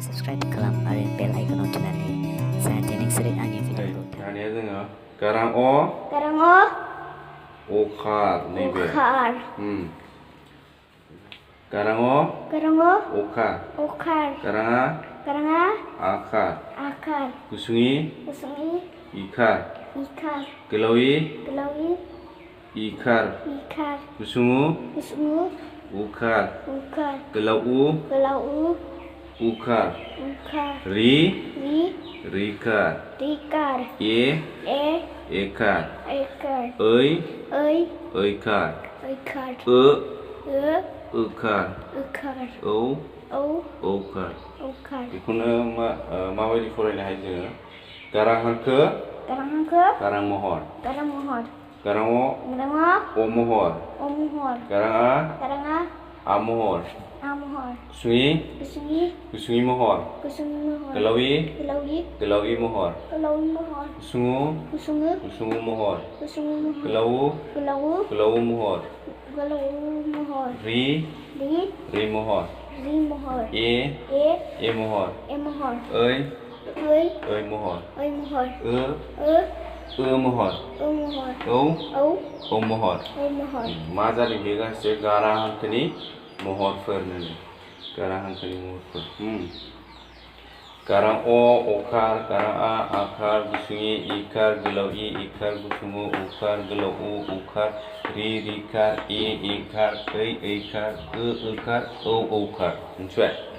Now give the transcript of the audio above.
subscribe kelam arin bell icon notifikasi saat jenis sering angin video ko. Ini aja Garang O. Garang O. Okar nih be. Okar. Garang O. Garang O. Okar. Okar. Garang A. Garang A. Akar. Akar. Kusungi. Kusungi. Ikar. Ikar. Gelawi. Gelawi. Ikar. Ikar. Kusungu. Kusungu. Ukar. Ukar. Gelau. Gelau. Ukar. Ukar. Ri. Ri. Rikar. Rikar. E. E. Ekar. Ekar. Oi. Oi. Oikar. Oikar. E. E. Ukar. Ukar. O. O. Okar. Okar. बेखौनो माबायदि फरायनो हायो जोङो गारां हांखो Garang Hankeu. गारां महर Garang Mohor. गारां Garang O महर O. O Mohor. गारां Garang A Mahar A Mohor. गुसुङि Kusungi. गुसुङि महर Kusungi Mohor. गोलावि Gelawi. गोलावि महर Gelawi Mohor. गुसुङु Kusungu. गुसुङु महर Kusungu Mohor. गोलावु Gelawu. गोलावु महर Gelawu Mohor. रि Ri. रि महर Ri Mohor. ए E. ए महर E Mohor. ओइ Oi. ओइ महर Oi Mohor. ओ महर O Mohor. औ O. औ महर O Mohor. मा जादों बे गासै गारां हांखोनि महरफोर गारां हांखोनि महरफोर गारां अ अकार गारां आ आकार गुसुङि इकार गोलाव इ इकार गुसुङु उकार गोलाव उ उकार रि रिकार ए एकार ऐ ऐकार ओकार औ औकार मिथिबाय